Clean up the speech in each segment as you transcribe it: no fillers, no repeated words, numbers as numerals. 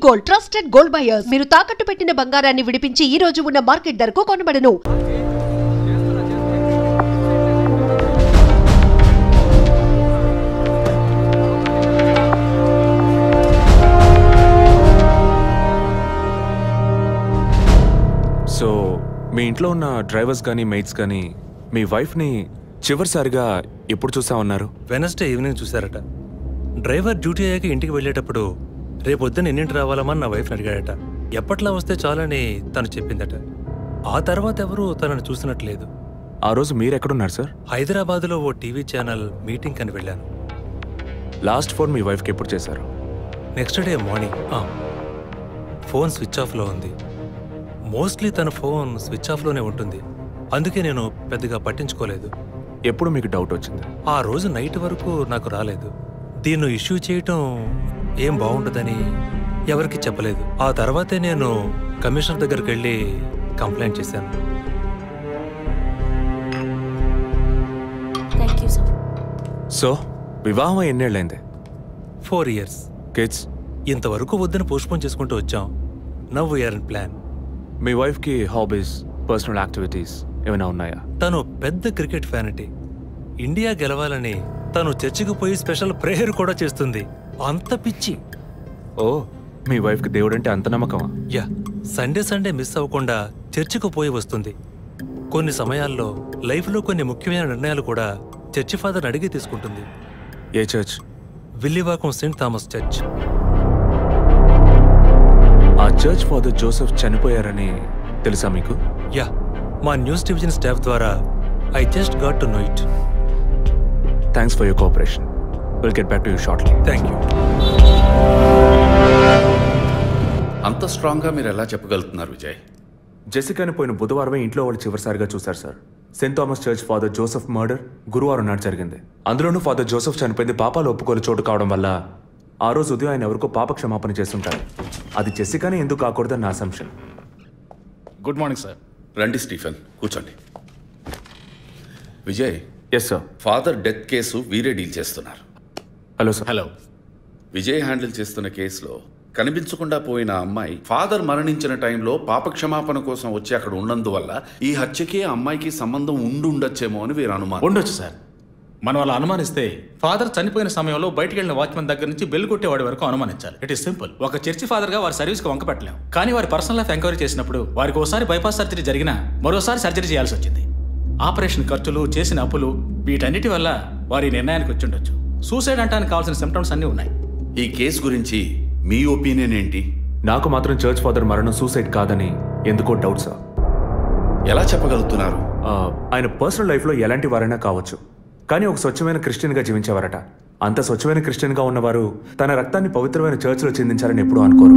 Gold, trusted gold buyers. మీరు తాకట్టు పెట్టిన బంగారాన్ని విడిపించి ఈ రోజు ఉన్న మార్కెట్ ధరకు కొనబడను. సో మీ ఇంట్లో ఉన్న డ్రైవర్స్ కానీ మెయిట్స్ కానీ మీ వైఫ్ని చివరిసారిగా ఎప్పుడు చూసా ఉన్నారు? వెనస్డే ఈవినింగ్ చూశారట. డ్రైవర్ డ్యూటీ అయ్యాక ఇంటికి వెళ్ళేటప్పుడు రేపొద్దున ఎన్నింటి రావాలమని నా వైఫ్ని అడిగాడట. ఎప్పట్లా వస్తే చాలని తను చెప్పిందట. ఆ తర్వాత ఎవరూ తనను చూసినట్లేదు. ఆ రోజు మీరు ఎక్కడున్నారు సార్? హైదరాబాద్లో ఓ టీవీ ఛానల్ మీటింగ్ అని వెళ్ళాను. లాస్ట్ ఫోన్ మీ వైఫ్కి ఎప్పుడు చేశారు? Next day morning. Phone switch ఆఫ్లో ఉంది. మోస్ట్లీ తన ఫోన్ స్విచ్ ఆఫ్లోనే ఉంటుంది. అందుకే నేను పెద్దగా పట్టించుకోలేదు. ఎప్పుడు మీకు డౌట్ వచ్చింది? ఆ రోజు నైట్ వరకు నాకు రాలేదు. దీన్ని ఇష్యూ చేయటం ఏం బాగుంటుందని ఎవరికి చెప్పలేదు. ఆ తర్వాతే నేను కమిషనర్ దగ్గరికి వెళ్ళి కంప్లైంట్ చేశాను. సో వివాహం ఎన్నేళ్ళైంది? 4 years. కిడ్స్? ఇంతవరకు వద్దని పోస్ట్పోన్ చేసుకుంటూ వచ్చాం. Now we're in plan. మీ వైఫ్కి హాబీస్, పర్సనల్ యాక్టివిటీస్ ఏమైనా ఉన్నాయా? తను పెద్ద క్రికెట్ ఫ్యానిటీ. ఇండియా గెలవాలని తను చర్చికి పోయి స్పెషల్ ప్రేయర్ కూడా చేస్తుంది. అంత పిచ్చి. ఓ, మీ వైఫ్కి దేవుడు అంటే అంత నమ్మకమా? యా, సండే మిస్ అవ్వకుండా చర్చికి పోయి వస్తుంది. కొన్ని సమయాల్లో లైఫ్లో కొన్ని ముఖ్యమైన నిర్ణయాలు కూడా చర్చి ఫాదర్ని అడిగి తీసుకుంటుంది. ఏ church? Villivakkam saint Thomas church. ఆ చర్చ్ ఫాదర్ జోసెఫ్ చనిపోయారని తెలుసా మీకు? యా, మా న్యూస్ డివిజన్ స్టాఫ్ ద్వారా I just got to know it. Thanks for your cooperation. Will get back to you shortly. Thank you. అంత స్ట్రాంగ్గా మీరు ఎలా చెప్పగలుగుతున్నారు విజయ్? జెసికాని పోయిన బుధవారమే ఇంట్లో వాళ్ళు చివరిసారిగా చూశారు sir. Saint Thomas church father Joseph murder గురువారం నాడు జరిగింది. అందులోనూ ఫాదర్ జోసెఫ్ చనిపోయింది పాపాలు ఒప్పుకోలు చోటు కావడం వల్ల ఆ రోజు ఉదయం ఆయన ఎవరికో పాప క్షమాపణ చేస్తుంటారు. అది జెసికానే ఎందుకు కాకూడదని నా అసంప్షన్. Good morning sir. రండి స్టీఫెన్, కూర్చోండి. Vijay. Yes sir. Father death case వీరే డీల్ చేస్తున్నారు. Hello sir. Hello. Vijay handle చేస్తున్న కేసులో కనిపించకుండా పోయిన అమ్మాయి ఫాదర్ మరణించిన టైంలో పాప క్షమాపణ కోసం వచ్చి అక్కడ ఉన్నందువల్ల ఈ హత్యకి ఆ అమ్మాయికి సంబంధం ఉండొచ్చేమో అని వీరు అనుమానం. ఉండొచ్చు సార్. మనం అలా అనుమానిస్తే ఫాదర్ చనిపోయిన సమయంలో బయటికి వెళ్ళిన వాచ్మెన్ దగ్గర నుంచి బెల్ కొట్టేవాడి వరకు అనుమానించాలి. It is simple. ఒక చర్చి ఫాదర్గా వారి సర్వీస్కి వంక పెట్టలేం. కానీ వారి పర్సనల్ లైఫ్ ఎంక్వైరీ చేసినప్పుడు వారికి ఒకసారి బైపాస్ సర్జరీ జరిగినా మరోసారి సర్జరీ చేయాల్సి వచ్చింది. ఆపరేషన్ ఖర్చులు, చేసిన అప్పులు, వీటన్నిటి వల్ల వారి నిర్ణయానికి వచ్చి ఉండొచ్చు. సూసైడ్ అంటానికి కావాల్సిన సిమ్టమ్స్ అన్నీ ఉన్నాయి. ఈ కేసు గురించి మీ ఒపీనియన్ ఏంటి? నాకు మాత్రం చర్చ్ ఫాదర్ మరణం సూసైడ్ కాదని ఎందుకో డౌట్ సార్. ఎలా చెప్పగలుగుతున్నారు? ఆయన పర్సనల్ లైఫ్లో ఎలాంటి వారైనా కావచ్చు, కానీ ఒక స్వచ్ఛమైన క్రిస్టియన్గా జీవించేవారట. అంత స్వచ్ఛమైన క్రిస్టియన్గా ఉన్నవారు తన రక్తాన్ని పవిత్రమైన చర్చ్లో చిందించాలని ఎప్పుడూ అనుకోరు.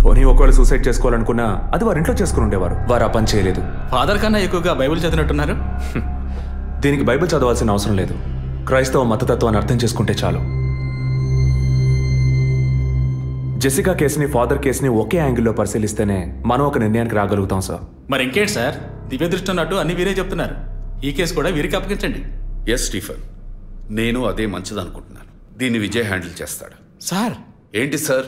పోనీ ఒకవేళ సూసైడ్ చేసుకోవాలనుకున్నా అది వారి ఇంట్లో చేసుకుని ఉండేవారు. వారు ఆ పని చేయలేదు. ఫాదర్ కన్నా ఎక్కువగా బైబిల్ చదివినట్టున్నారు. దీనికి బైబిల్ చదవాల్సిన అవసరం లేదు. క్రైస్తవ మతతత్వాన్ని అర్థం చేసుకుంటే చాలు. జెసికా కేసుని, ఫాదర్ కేసుని ఒకే యాంగిల్లో పరిశీలిస్తేనే మనం ఒక నిర్ణయానికి రాగలుగుతాం సార్. మరి ఇంకేంటి సార్, దివ్య దృష్టి ఉన్నట్టు అన్ని వీరే చెప్తున్నారు. ఈ కేసు కూడా వీరికి అప్పగించండి. ఎస్ స్టీఫెన్, నేను అదే మంచిదనుకుంటున్నాను. దీన్ని విజయ్ హ్యాండిల్ చేస్తాడు. సార్. ఏంటి సార్?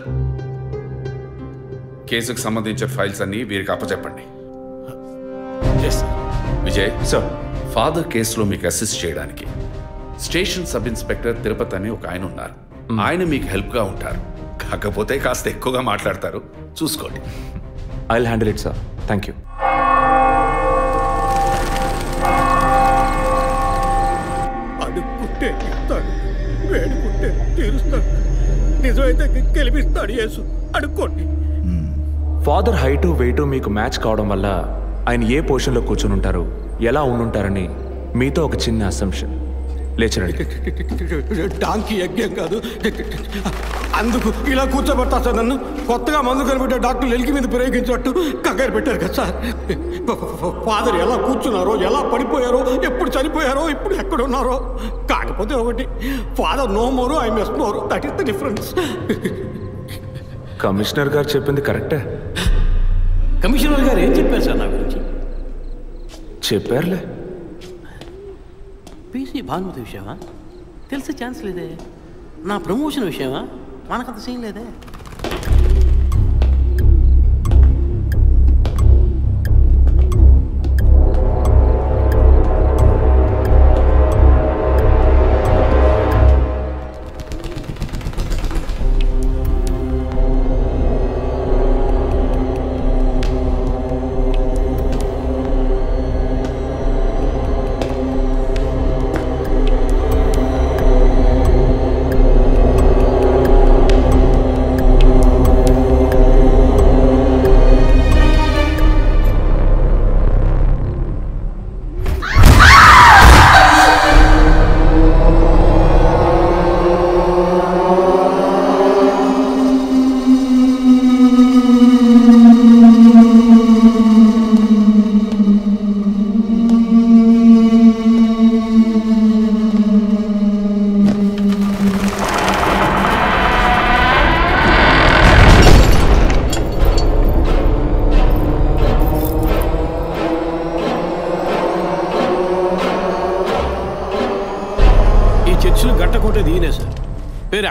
కేసుకు సంబంధించిన ఫైల్స్ అన్ని వీరికి అప్పచెప్పండి. విజయ్ సార్, ఫాదర్ కేసులో మీకు అసిస్ట్ చేయడానికి స్టేషన్ సబ్ ఇన్స్పెక్టర్ తిరుపతి అని ఒక ఆయన ఉన్నారు. ఆయన మీకు హెల్ప్గా ఉంటారు. కాకపోతే కాస్త ఎక్కువగా మాట్లాడతారు, చూసుకోండి. I will handle it sir. Thank you. అడుక్కుంటే ఇస్తాడు, వేడుకుంటే తీరుస్తాడు, నిజమైతే గెలిపిస్తాడు యేసు. అడుక్కోండి. ఫాదర్ హైటు, వెయిటు మీకు మ్యాచ్ కావడం వల్ల ఆయన ఏ పొజిషన్లో కూర్చుని ఉంటారు, ఎలా ఉండుంటారని మీతో ఒక చిన్న అసంప్షన్. లేచరండి. డాంకీ యజ్ఞం కాదు, అందుకు ఇలా కూర్చోబెడతా సార్. నన్ను కొత్తగా మందు కనిపెట్టే డాక్టర్లు ఎలికి మీద ప్రయోగించినట్టు కంగారు పెట్టారు కదా సార్. ఫాదర్ ఎలా కూర్చున్నారో, ఎలా పడిపోయారో, ఎప్పుడు చనిపోయారో, ఇప్పుడు ఎక్కడున్నారో. కాకపోతే ఒకటి, father no more, I miss more. That is the difference. Commissioner గారు చెప్పింది కరెక్టే. కమిషనర్ గారు ఏం చెప్పారు సార్ నా గురించి? చెప్పారులే. పీసీ భానుమతి విషయమా? తెలిసే ఛాన్స్ లేదే. నా ప్రమోషన్ విషయమా? మనకంత సీన్ లేదే.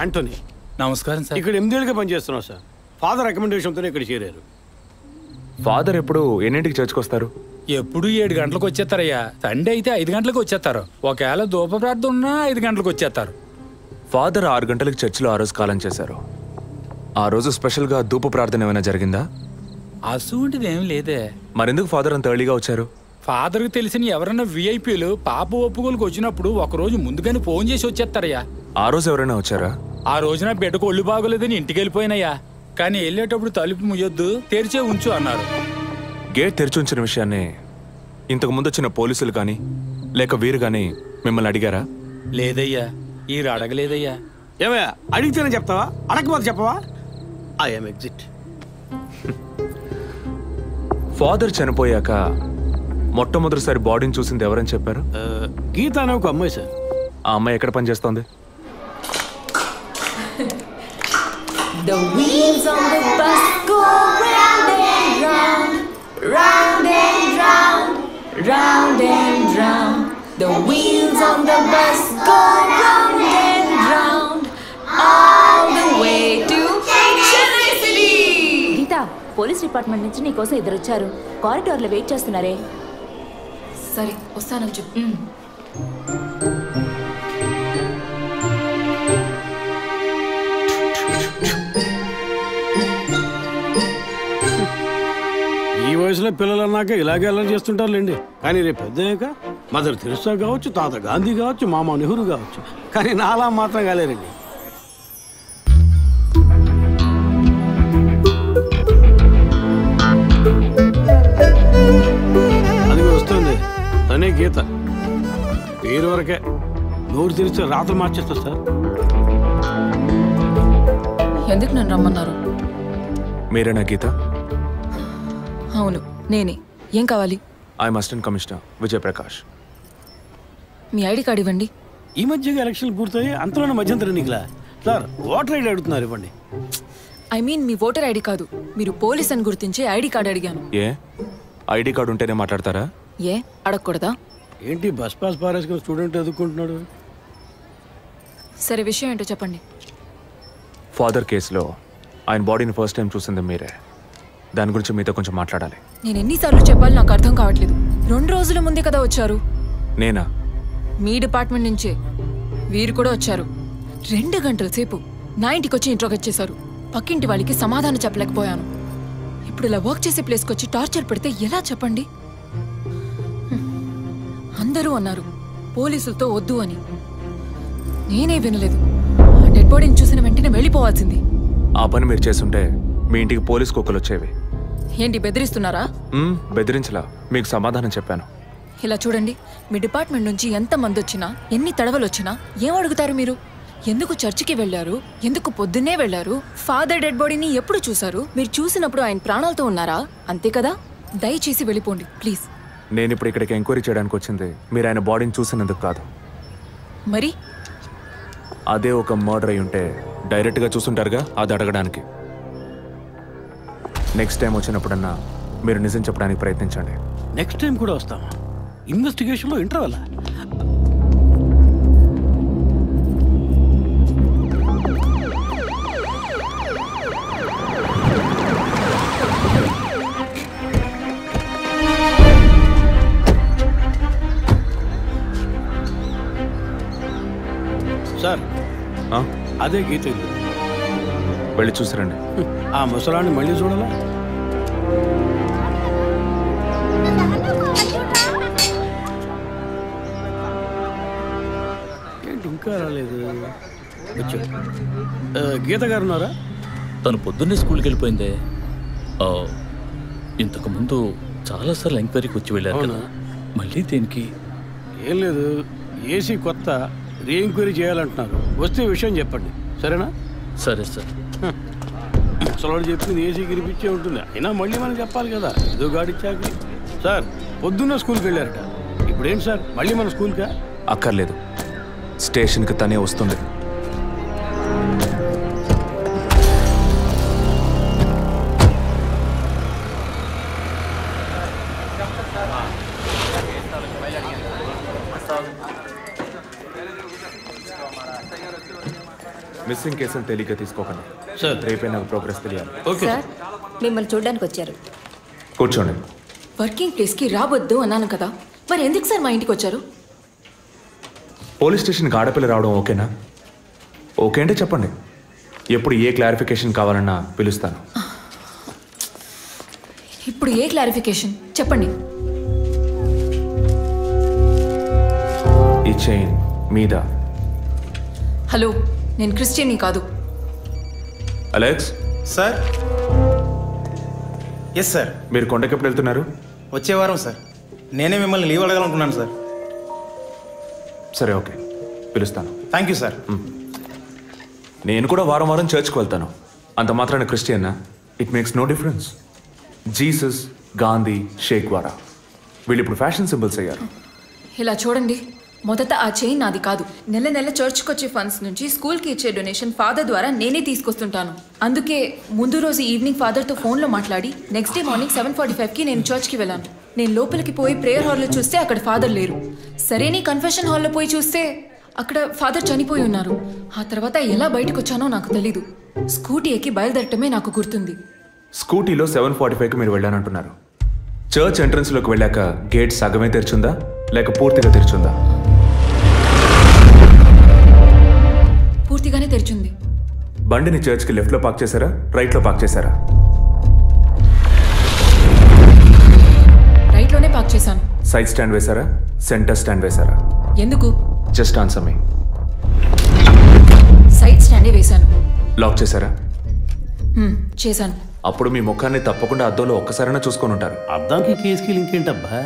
యాంటోనీ. నమస్కారం సార్. ఇక్కడ 8 ఏళ్ళుగా పనిచేస్తున్నాం సార్. ఫాదర్ రికమెండేషన్తోనే ఇక్కడ చేరారు. ఫాదర్ ఎప్పుడు ఎన్నింటికి చర్చ్కి వస్తారు? ఎప్పుడు 7 గంటలకు వచ్చేస్తారయ్యా. సండే అయితే 5 గంటలకు వచ్చేస్తారు. ఒకవేళ ధూప ప్రార్థన ఉన్నా 5 గంటలకు వచ్చేస్తారు. ఫాదర్ 6 గంటలకు చర్చిలో ఆ రోజు కాలం చేశారు. ఆ రోజు స్పెషల్గా ధూప ప్రార్థన ఏమైనా జరిగిందా? అసువంటిది ఏం లేదే. మరెందుకు ఫాదర్ అంత ఎర్లీగా వచ్చారు? ఫాదర్కి తెలిసిన ఎవరైనా విఐపీలు పాప ఒప్పుకోలకు వచ్చినప్పుడు ఒకరోజు ముందుగానే ఫోన్ చేసి వచ్చేస్తారయ్యా. ఆ రోజు ఎవరైనా వచ్చారా? ఆ రోజున బిడ్డకు ఒళ్ళు బాగోలేదని ఇంటికి వెళ్ళిపోయినయ్యా. కానీ వెళ్ళేటప్పుడు తలుపు ముయ్యొద్దు, తెరిచే ఉంచు అన్నారు. గేట్ తెరిచి ఉంచిన విషయాన్ని ఇంతకు ముందు వచ్చిన పోలీసులు కానీ లేక వీరు కానీ మిమ్మల్ని అడిగారా? లేదయ్యా, ఈ అడగలేదయ్యా. ఏమయ్యా అడిగితేనే చెప్తావా, అడగకపోతే చెప్పవా? I'm exit. ఫాదర్ చనిపోయాక మొట్టమొదటిసారి బాడీని చూసింది ఎవరని చెప్పారు? గీత అనే ఒక అమ్మాయి సార్. ఆ అమ్మాయి ఎక్కడ పనిచేస్తోంది? The wheels on the bus go round and round, round and round, round and round. The wheels on the bus go round and round, all the way to Chennai City. Geetha, police department నుంచి నీకోసం ఇద్దరు వచ్చారు. కారిడార్లో wait చేస్తున్నారే. సరే వస్తానని చెప్పు. ఈ వయసులో పిల్లలు అన్నాక ఇలాగే అల్లరి చేస్తుంటారులేండి. కానీ రేపు పెద్దయ్యాక మదర్ తెరిసా కావచ్చు, తాత గాంధీ కావచ్చు, మామ నెహ్రూ కావచ్చు. కానీ నాలా మాత్రం కాలేరండి. అది వస్తుంది తనే గీత. పేరు వరకే, నోరు తెరిస్తే రాత్రి మార్చేస్తా సార్. ఎందుకు నన్ను రమ్మన్నారు? మీరేనా గీత? అవును నేనే. ఏం కావాలి? I'm assistant commissioner Vijay Prakash. Me ID card ఇవ్వండి. ఈ మధ్యగా ఎలక్షన్లు పూర్తయి అంతలోనే మధ్యంతర ఎన్నికలా సార్? ఓటర్ ఐడి అడుగుతున్నారు, ఇవ్వండి. I mean me voter ID కాదు, మీరు పోలీస్ అని గుర్తించే ఐడి కార్డ్ అడిగాను. ఏ ఐడి కార్డు ఉంటేనే మాట్లాడతారా? ఏ అడగకూడదా? ఏంటి బస్ పాస్ పారేసుకుని స్టూడెంట్ ఎదుర్కొంటున్నాడు? సరే విషయం ఏంటో చెప్పండి. ఫాదర్ కేసులో ఆయన బాడీని ఫస్ట్ టైం చూసింది మీరే. దాని గురించి మీతో కొంచెం మాట్లాడాలి. నేను ఎన్నిసార్లు చెప్పాలి, నాకు అర్థం కావట్లేదు. 2 రోజుల ముందే కదా వచ్చారు. నేనా? మీ డిపార్ట్మెంట్ నుంచే వీరు కూడా వచ్చారు. 2 గంటల సేపు నా ఇంటికి వచ్చి ఇంట్రోగేట్ చేశారు. పక్కింటి వాళ్ళకి సమాధానం చెప్పలేకపోయాను. ఇప్పుడు ఇలా వర్క్ చేసే ప్లేస్కి వచ్చి టార్చర్ పెడితే ఎలా చెప్పండి? అందరూ అన్నారు పోలీసులతో వద్దు అని. నేనే వినలేదు. డెడ్ బాడీని చూసిన వెంటనే వెళ్ళిపోవాల్సింది. ఆ పని మీరు చేస్తుంటే మీ ఇంటికి పోలీస్ కుక్కలు వచ్చేవి. ఏంటి బెదిరిస్తున్నారా? బెదిరించలా, మీకు సమాధానం చెప్పాను. ఇలా చూడండి, మీ డిపార్ట్మెంట్ నుంచి ఎంతమంది వచ్చినా, ఎన్ని తడవలు వచ్చినా ఏం అడుగుతారు మీరు? ఎందుకు చర్చికి వెళ్ళారు? ఎందుకు పొద్దున్నే వెళ్ళారు? ఫాదర్ డెడ్ బాడీని ఎప్పుడు చూశారు? మీరు చూసినప్పుడు ఆయన ప్రాణాలతో ఉన్నారా? అంతే కదా. దయచేసి వెళ్ళిపోండి ప్లీజ్. నేను ఇప్పుడు ఇక్కడికి ఎంక్వైరీ చేయడానికి వచ్చింది మీరు ఆయన బాడీని చూసినందుకు కాదు. మరి అదే ఒక మర్డర్ అయి ఉంటే డైరెక్ట్గా చూసుంటారుగా, అది అడగడానికి. నెక్స్ట్ టైం వచ్చినప్పుడన్నా మీరు నిజం చెప్పడానికి ప్రయత్నించండి. నెక్స్ట్ టైం కూడా వస్తామా? ఇన్వెస్టిగేషన్లో ఇంటర్వల్. సార్ అదే గీత ఇల్లు. వెళ్ళి చూసిరండి. ఆ ముసలాన్ని మళ్ళీ చూడాలా? ఏంటి ఇంకా రాలేదు? గీత గారు ఉన్నారా? తను పొద్దున్నే స్కూల్కి వెళ్ళిపోయిందే. ఇంతకుముందు చాలాసార్లు ఎంక్వైరీకి వచ్చి వెళ్ళారు కదా, మళ్ళీ దేనికి? ఏం లేదు, ఏసీ కొత్త రీ ఎంక్వైరీ చేయాలంటున్నారు. వస్తే విషయం చెప్పండి, సరేనా? సరే సార్. ముసలాడు చెప్పింది ఏసీ గిరిపించే ఉంటుంది. అయినా మళ్ళీ మనం చెప్పాలి కదా, ఏదో గాడిచ్చాక. సార్ పొద్దున్న స్కూల్కి వెళ్ళారట, ఇప్పుడేంటి సార్ మళ్ళీ మన స్కూల్కా? అక్కర్లేదు, స్టేషన్కి తనే వస్తుంది. మిస్సింగ్ కేసును తేలిగ్గా తీసుకోకండి సార్ రేపే నాకు ప్రోగ్రెస్ తెలియాలి. ఓకే సార్ మిమ్మల్ని చూడడానికి వచ్చారు. కూర్చోండి. వర్కింగ్ ప్లేస్కి రావద్దు అన్నాను కదా, మరి ఎందుకు సార్ మా ఇంటికి వచ్చారు? పోలీస్ స్టేషన్కి ఆడపిల్ల రావడం ఓకేనా? ఓకే అంటే చెప్పండి. ఎప్పుడు ఏ క్లారిఫికేషన్ కావాలన్నా పిలుస్తాను. ఇప్పుడు ఏ క్లారిఫికేషన్ చెప్పండి. ఈ చైన్ మీద. హలో, నేను క్రిస్టియన్ని కాదు. Alex sir. Yes sir. మీరు కొండకి ఎప్పుడు వెళ్తున్నారు? వచ్చే వారం సార్. నేనే మిమ్మల్ని లీవ్ అడగాలనుకున్నాను సార్. సరే ఓకే, పిలుస్తాను. Thank you sir. నేను కూడా వారం వారం చర్చ్కి వెళ్తాను. అంత మాత్రాన క్రిస్టియన్నా? It makes no difference. Jesus, Gandhi, షేక్ వారా వీళ్ళు ఇప్పుడు ఫ్యాషన్ సింబల్స్ అయ్యారు. ఇలా చూడండి, మొదట ఆ చైన్ నాది కాదు. నెల నెల చర్చ్కి వచ్చే ఫండ్స్ నుంచి స్కూల్కి ఇచ్చే డొనేషన్ ఫాదర్ ద్వారా నేనే తీసుకొస్తుంటాను. అందుకే ముందు రోజు ఈవినింగ్ ఫాదర్తో ఫోన్లో మాట్లాడి నెక్స్ట్ డే మార్నింగ్ 7:45కి నేను చర్చ్కి వెళ్ళాను. నేను లోపలికి పోయి ప్రేయర్ హాల్లో చూస్తే అక్కడ ఫాదర్ లేరు. సరే, నీ కన్ఫెషన్ హాల్లో పోయి చూస్తే అక్కడ ఫాదర్ చనిపోయి ఉన్నారు. ఆ తర్వాత ఎలా బయటకు వచ్చానో నాకు తెలీదు. స్కూటీ ఎక్కి బయలుదేరటమే నాకు గుర్తుంది. స్కూటీలో 7:45కి మీరు వెళ్ళానంటున్నారు. చర్చ్ ఎంట్రన్స్లోకి వెళ్ళాక గేట్ సగమే తెరిచుందా లేక పూర్తిగా తెరిచుందా? పూర్తిగానే తెరిచింది. బండిని చర్చ్కి లెఫ్ట్లో పార్క్ చేశారా, రైట్లో పార్క్ చేశారా? రైట్లోనే పార్క్ చేశాను. సైడ్ స్టాండ్ వేశారా, సెంటర్ స్టాండ్ వేశారా? ఎందుకు? జస్ట్ ఆన్సర్ మీ. సైడ్ స్టాండే వేశాను. లాక్ చేశారా? చేశాను. అప్పుడు మీ ముఖాన్ని తప్పకుండా అద్దంలో ఒక్కసారైనా చూసుకొని ఉంటారు. అద్దానికి కేసుకి లింక్ ఏంటబ్బా?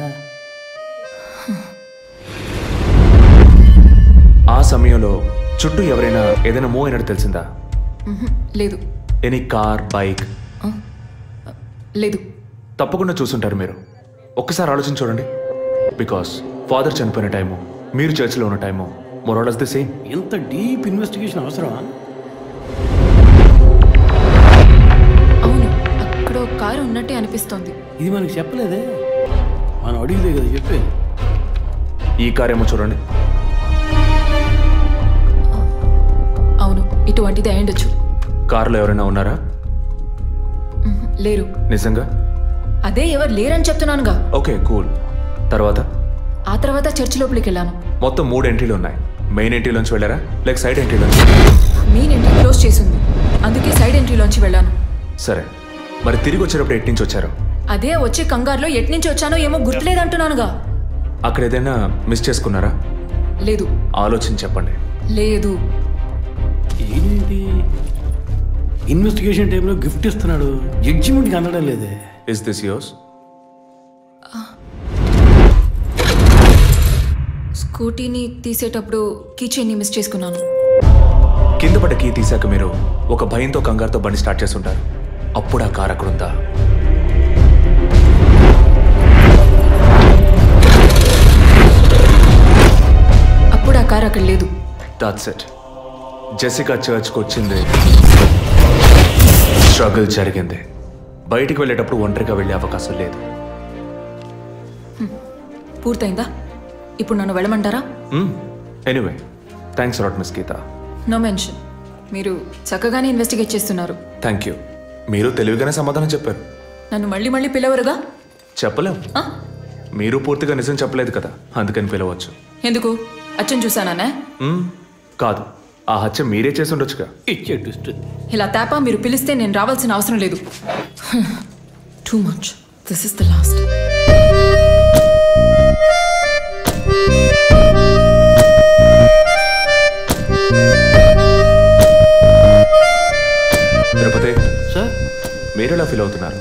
ఆ సమయంలో చుట్టూ ఎవరైనా ఏదైనా మూవ్ అయినట్టు తెలిసిందా? లేదు. Any car, bike? లేదు. తప్పకుండా చూసుంటారు మీరు. ఒక్కసారి ఆలోచించి చూడండి. బికాస్ ఫాదర్ చనిపోయిన టైము, మీరు చర్చిలో ఉన్న టైము మోరాలస్ ది సేమ్. ఎంత డీప్ ఇన్వెస్టిగేషన్ అవసరమా? అవును, అక్కడ ఒక కారు ఉన్నట్టే అనిపిస్తోంది. ఇది మనకి చెప్పలేదే, మనం అడిగితే కదా చెప్పేది. ఈ కార్ ఏమో చూడండి. అవును, ఇటువంటిది అయ్యుండొచ్చు. కారులో ఎవరైనా ఉన్నారా? లేరు. నిజంగా? అదే ఎవరు లేరని చెప్తున్నానుగా. Okay, cool. తర్వాత? ఆ తర్వాత చర్చ్ లోపలికి వెళ్ళాను. మొత్తం 3 ఎంట్రీలు ఉన్నాయి. మెయిన్ ఎంట్రీలోంచి వెళ్ళారా లేక సైడ్ ఎంట్రీలోంచి? మెయిన్ ఎంట్రీ క్లోజ్ చేసింది, అందుకే సైడ్ ఎంట్రీలోంచి వెళ్ళాను. సరే, మరి తిరిగి వచ్చేటప్పుడు ఎటు నుంచి వచ్చారు? అదే వచ్చే కంగారులో ఎట్నుంచి వచ్చానో ఏమో గుర్తులేదంటున్నానుగా. అక్కడ ఏదైనా మిస్ చేసుకున్నారా? లేదు. ఆలోచించి చెప్పండి. లేదు. ఏంటి ఇన్వెస్టిగేషన్ టైంలో గిఫ్ట్ ఇస్తున్నాడు, జడ్జిమెంట్కి అందడం లేదే. Is this yours? స్కూటీని తీసేటప్పుడు కీచైన్ని మిస్ చేసుకున్నాను. కింద పడ్డ కీ తీసాక మీరు ఒక భయంతో కంగారుతో బండి స్టార్ట్ చేస్తుంటారు. అప్పుడు ఆ కార్ అక్కడ ఉందా? అప్పుడు ఆ కార్ అక్కడ లేదు. That's it. జెసికా చర్చ్కి వచ్చింది, స్ట్రగుల్ జరిగింది. బయటికి వెళ్ళేటప్పుడు ఒంటరిగా వెళ్ళే అవకాశం లేదు. పూర్తయిందా? ఇప్పుడు నన్ను వెళ్ళమంటారా? Anyway, thanks lot miss Geetha. No mention. మీరు చక్కగానే ఇన్వెస్టిగేట్ చేస్తున్నారు. Thank you. మీరు తెలివిగానే సమాధానం చెప్పారు. నన్ను మళ్ళీ మళ్ళీ పిలవరుగా? చెప్పలేం. మీరు పూర్తిగా నిజం చెప్పలేదు కదా, అందుకని పిలవచ్చు. ఎందుకు? అచ్చం చూసానా? కాదు, ఆ హత్య మీరే చేసి ఉండొచ్చుగా. ఇలా తేపా మీరు పిలిస్తే నేను రావాల్సిన అవసరం లేదు. Too much. This is the last. Tirupati sir, మీరు ఎలా ఫీల్ అవుతున్నారు?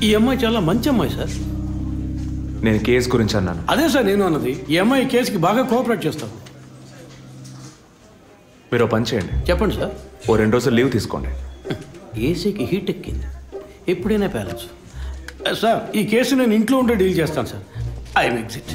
ఈ అమ్మాయి చాలా మంచి అమ్మాయి సార్. నేను కేసు గురించి అన్నాను. అదే సార్ నేను అన్నది. ఈ అమ్మాయి కేసుకి బాగా కోఆపరేట్ చేస్తాం. మీరు పని చేయండి. చెప్పండి సార్. 2 రోజులు లీవ్ తీసుకోండి. ఏసీకి హీట్ ఎక్కింది, ఎప్పుడైనా ప్యాలెన్స్. సార్, ఈ కేసు నేను ఇంట్లో ఉంటే డీల్ చేస్తాను sir. I exit.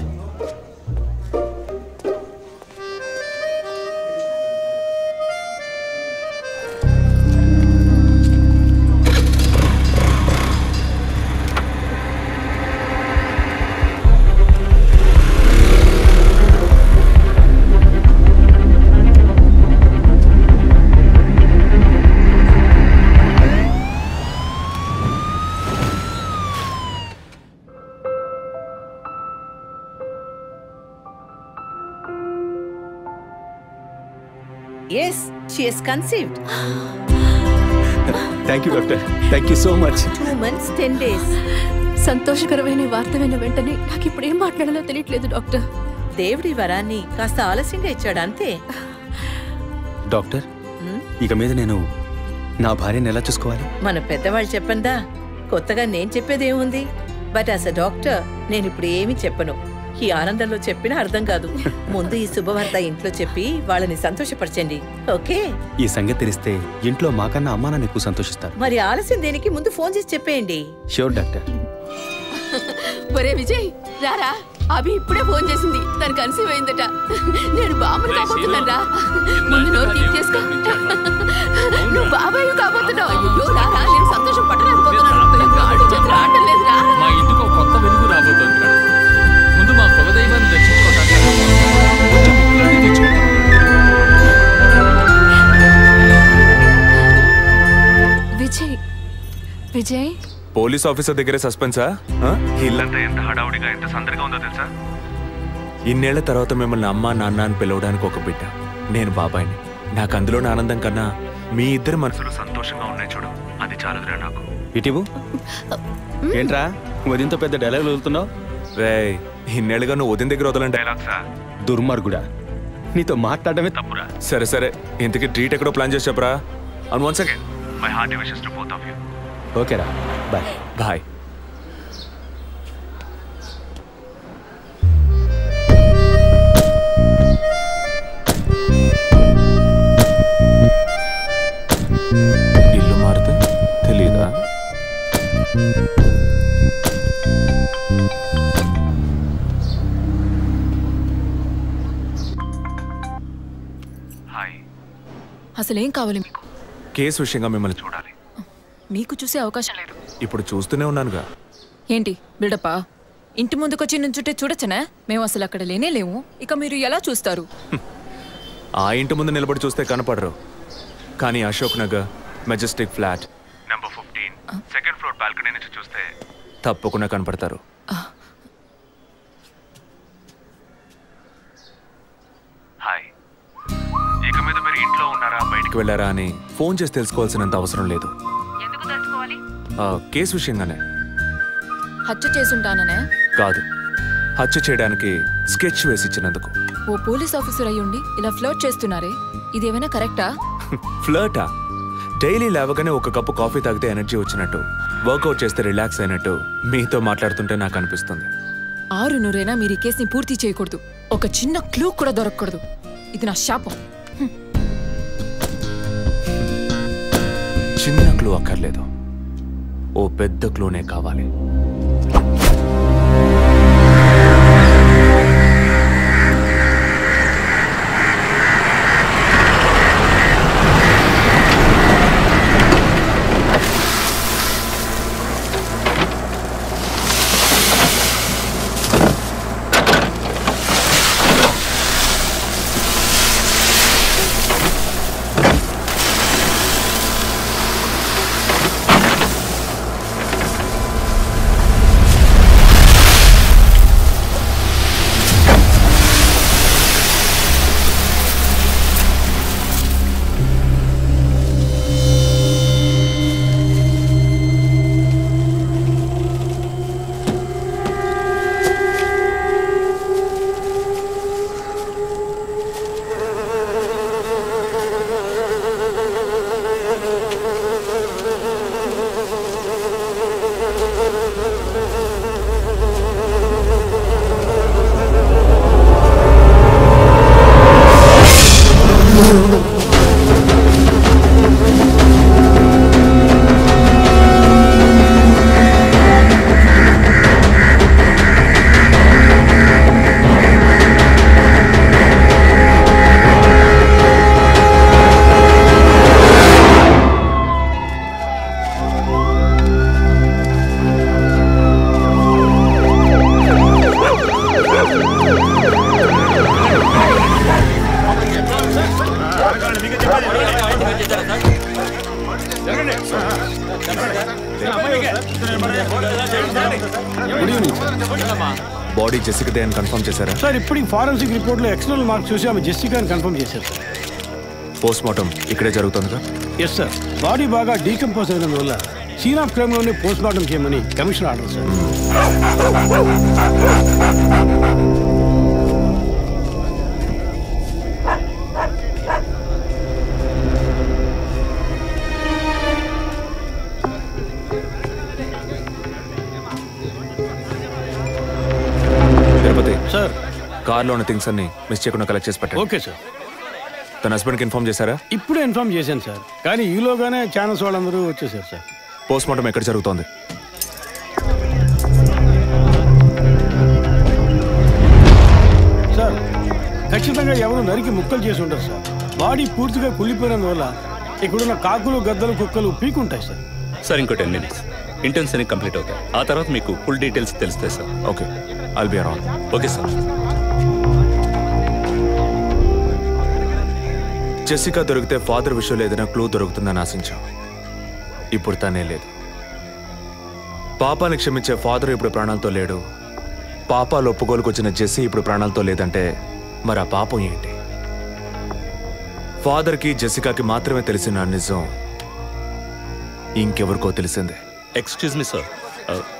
Yes, she has conceived. Thank you doctor, thank you so much. 2 months 10 days. సంతోషకరమైన వార్త విన్న వెంటనే నాకు ఇప్పుడు ఏం మాట్లాడాలో తెలియట్లేదు డాక్టర్. దేవుడి వరాన్ని కాస్త ఆలస్యంగా ఇచ్చాడు అంతే. డాక్టర్, ఇక మీద నేను నా భార్యను ఎలా చూసుకోవాలి? మన పెద్దవాళ్ళు చెప్పందా, కొత్తగా నేను చెప్పేదేముంది. బట్ యాజ్ అ డాక్టర్ నేను ఇప్పుడు ఏమీ చెప్పను. ఈ ఆనందంలో చెప్పినా అర్థం కాదు. ముందు ఈ శుభవార్త ఇంట్లో చెప్పి వాళ్ళని సంతోషపరచండి, ఓకే? ఈ సంగతి తెలిస్తే ఇంట్లో మాకన్నా అమ్మా నాన్న ఎక్కువ సంతోషిస్తారు. మరి ఆలస్యం దేనికి, ముందు ఫోన్ చేసి చెప్పేయండి. Sure doctor. ఒరే విజయ్ రారా, అభి ఇప్పుడే ఫోన్ చేసింది, తను కన్సీవ్ అయిందట. నేను బాబుని కాబోతున్నారా, ముందు నోరు తీపి చేసుకో. నువ్వు బాబాయ్ కాబోతున్నావు. అయ్యో రారా, నేను సంతోషం పట్టలేకపోతున్నాను. ఆడు చేతులు ఆడటం లేదు. రా, మా ఇంటికి ఒక కొత్త వెలుగు రాబోతోంది. ముందు మా కులదైవాన్ని దర్శించుకోవటానికి విజయ్ విజయ్ పోలీస్ ఆఫీసర్ దగ్గరే సస్పెన్సా? ఇల్లంతా ఎంత హడావుడిగా ఎంత సందడిగా ఉందో తెలుసా? ఇన్నేళ్ల తర్వాత మిమ్మల్ని అమ్మా నాన్న అని పిలవడానికి ఒక బిడ్డ. నేను బాబాయిని. నాకు అందులోని ఆనందం కన్నా మీ ఇద్దరు మనసులు సంతోషంగా ఉన్నాయి చూడు, అది చాలదురా నాకు. ఇటీవు ఏంట్రా ఉదయంతో పెద్ద డైలాగ్ వదులుతున్నావు? రే, ఇన్నేళ్ళుగా నువ్వు ఉదయం దగ్గర వదలని డైలాగ్సా? దుర్మార్గుడా, నీతో మాట్లాడమే తప్పురా. సరే సరే, ఇంతకీ ట్రీట్ ఎక్కడో ప్లాన్ చేసి చెప్పరా. And once again my hearty wishes to both of you. ఓకేరా, బాయ్ బాయ్. ఇల్లు మారితే తెలీదా? అసలేం కావాలి? కేసు విషయంగా మిమ్మల్ని చూడాలి. మీకు చూసే అవకాశం లేదు. ఇప్పుడు చూస్తూనే ఉన్నానుగా. ఏంటి బిల్డప్పా? ఇంటి ముందుకొచ్చి నుంచుంటే చూడొచ్చనా? మేము అసలు అక్కడ లేనే లేము. ఇక మీరు ఎలా చూస్తారు? ఆ ఇంటి ముందు నిలబడి చూస్తే కనపడరు, కానీ Ashok Nagar Majestic flat number 15 second floor balcony నుంచి చూస్తే తప్పకుండా కనపడతారు. హాయ్, ఇక మీద మీరు ఇంట్లో ఉన్నారా బయటికి వెళ్ళారా అని ఫోన్ చేసి తెలుసుకోవాల్సినంత అవసరం లేదు. కేసు విషయంగానే. హత్య చేసుంటాననే కాదు, హత్య చేయడానికి స్కెచ్ వేసి ఇచ్చినందుకు. ఓ పోలీస్ ఆఫీసర్ అయ్యుండి ఇలా ఫ్లర్ట్ చేస్తున్నారే, ఇదేమైనా కరెక్టా? ఫ్లర్టా? డైలీ లేవగానే ఒక కప్పు కాఫీ తాగితే ఎనర్జీ వచ్చినట్టు, వర్కౌట్ చేస్తే రిలాక్స్ అయినట్టు మీతో మాట్లాడుతుంటే నాకు అనిపిస్తుంది. 600 మీరు ఈ కేసుని పూర్తి చేయకూడదు. ఒక చిన్న క్లూ కూడా దొరకకూడదు. ఇది నా శాపం. చిన్న క్లూ అక్కర్లేదు, ఓ పెద్ద క్లూనే కావాలి. బాడీ జెసికాదే అని కన్ఫర్మ్ చేశారా సార్? ఇప్పుడు ఫారెన్సిక్ రిపోర్ట్లో ఎక్స్టర్నల్ మార్క్స్ చూసి ఆమె జెసికా అని కన్ఫర్మ్ చేశారు. పోస్ట్ మార్టం ఇక్కడే జరుగుతుందిగా? Yes sir. బాడీ బాగా డీకంపోజ్ అయినందువల్ల సీన్ ఆఫ్ క్రైమ్లోనే పోస్ట్ మార్టం చేయమని commissioner order sir. Tirupati sir, కార్లో ఉన్న థింగ్స్ అన్ని మిస్ చేయకుండా కలెక్ట్ చేసి పెట్టండి. Okay sir. తన హస్బెండ్కి ఇన్ఫార్మ్ చేశారా? ఇప్పుడే ఇన్ఫార్మ్ చేశాను సార్, కానీ ఈలోగానే ఛానల్స్ వాళ్ళందరూ వచ్చేసారు సార్. పోస్ట్ మార్టం ఎక్కడ జరుగుతోంది? సార్, ఖచ్చితంగా ఎవరు నరికి ముక్కలు చేసి ఉంటారు సార్. బాడీ పూర్తిగా కుళ్ళిపోయినందువల్ల ఇక్కడున్న కాకులు, గద్దలు, కుక్కలు పీకుంటాయి సార్. సార్ ఇంకో 10 minutes ఇంటర్న్స్ అన్ని కంప్లీట్ అవుతాయి. ఆ తర్వాత మీకు ఫుల్ డీటెయిల్స్ తెలుస్తాయి sir. Okay, I'll be around. Okay sir. Jessica దొరికితే ఫాదర్ విషయంలో ఏదైనా క్లూ దొరుకుతుందని ఆశించాం. ఇప్పుడు తనే లేదు. పాపాన్ని క్షమించే ఫాదర్ ఇప్పుడు ప్రాణాలతో లేడు. పాపాలు ఒప్పుకోలుకు వచ్చిన జెస్సీ ఇప్పుడు ప్రాణాలతో లేదంటే మరి ఆ పాపం ఏంటి? ఫాదర్కి జెసికాకి మాత్రమే తెలిసిన నిజం ఇంకెవరికో తెలిసిందే. Excuse me sir,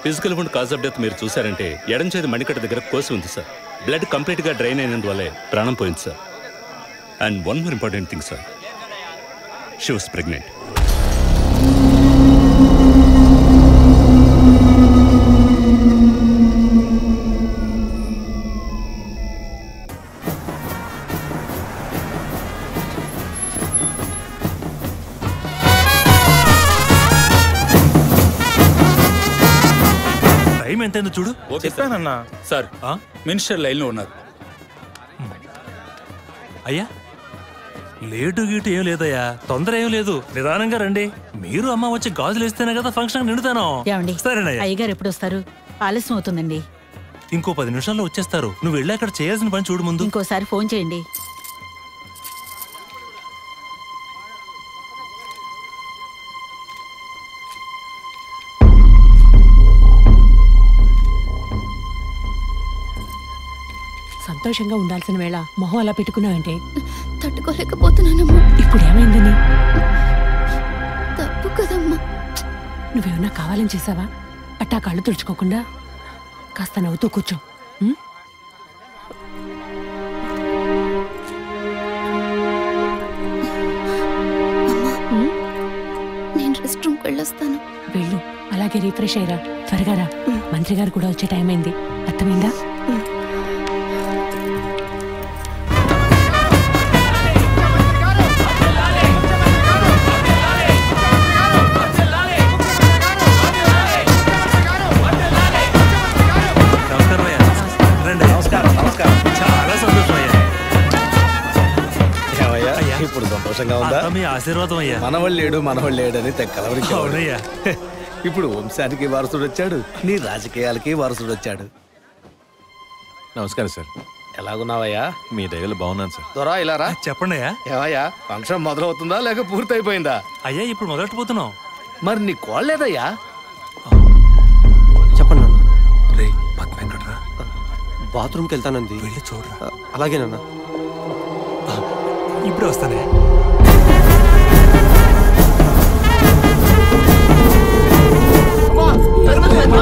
physical wound cause of death మీరు చూసారంటే ఎడం చేతి మణికట్ట దగ్గర కోసి ఉంది సార్. బ్లడ్ కంప్లీట్గా డ్రైన్ అయినందువల్లే ప్రాణం పోయింది sir. And one more important thing sir, she was pregnant. Time ఎంతైందో చూడు. చెప్పానన్నా సార్, మినిస్టర్ లైన్లో ఉన్నారు. అయ్యా లేటు గీటు ఏం లేదయ్యా, తొందర ఏం లేదు, నిదానంగా రండి. మీరు అమ్మ వచ్చి గాజులు వేస్తేనే కదా ఫంక్షన్ నిండుతాను. సరేనయ్యా. అయ్యగారు ఎప్పుడు వస్తారు? ఆలస్యం అవుతుందండి. ఇంకో 10 నిమిషాల్లో వచ్చేస్తారు. నువ్వు వెళ్ళి అక్కడ చేయాల్సిన పని చూడు ముందు. ఇంకోసారి ఫోన్ చేయండి. సంతోషంగా ఉండాల్సిన వేళ మొహం అలా పెట్టుకున్నావంటే తట్టుకోలేకపోతున్నానమ్మా. ఇప్పుడు ఏమైందని? తప్పు కదమ్మా. నువ్వేమన్నా కావాలని చేసావా? అట్టా కళ్ళు తుడుచుకోకుండా కాస్త నవ్వుతూ కూర్చో. నేను రెస్ట్ రూమ్కి వెళ్ళొస్తాను. వెళ్ళు, అలాగే రీఫ్రెష్ అయ్యరా. త్వరగా రా, మంత్రి గారు కూడా వచ్చే టైం అయింది. అర్థమైందా? చాలా సంతోషం అయ్యా. ఇప్పుడు సంతోషంగా ఉందా? మీ ఆశీర్వాదం అయ్యా. మనవళ్ళేడు మనవళ్ళేడు అని అవునయ్యా. ఇప్పుడు వంశానికి వారసుడు వచ్చాడు, నీ రాజకీయాలకి వారసుడు వచ్చాడు. నమస్కారం సార్. ఎలాగున్నావయ్యా? మీ దయలు బాగున్నాను సార్. దొరా ఇలా రా. చెప్పండి అయ్యా. ఏవయ్యా, ఫంక్షన్ మొదలవుతుందా లేక పూర్తయిపోయిందా? అయ్యా ఇప్పుడు మొదలెట్టబోతున్నాం. మరి నీ కోళ్ళేదయ్యా? చెప్పండి నాన్న. రే పద్మ ఎక్కడరా? బాత్రూమ్కి వెళ్తానంది. వెళ్ళి చూడరా. అలాగేనన్నా. ఇప్పుడే వస్తానే. అమ్మా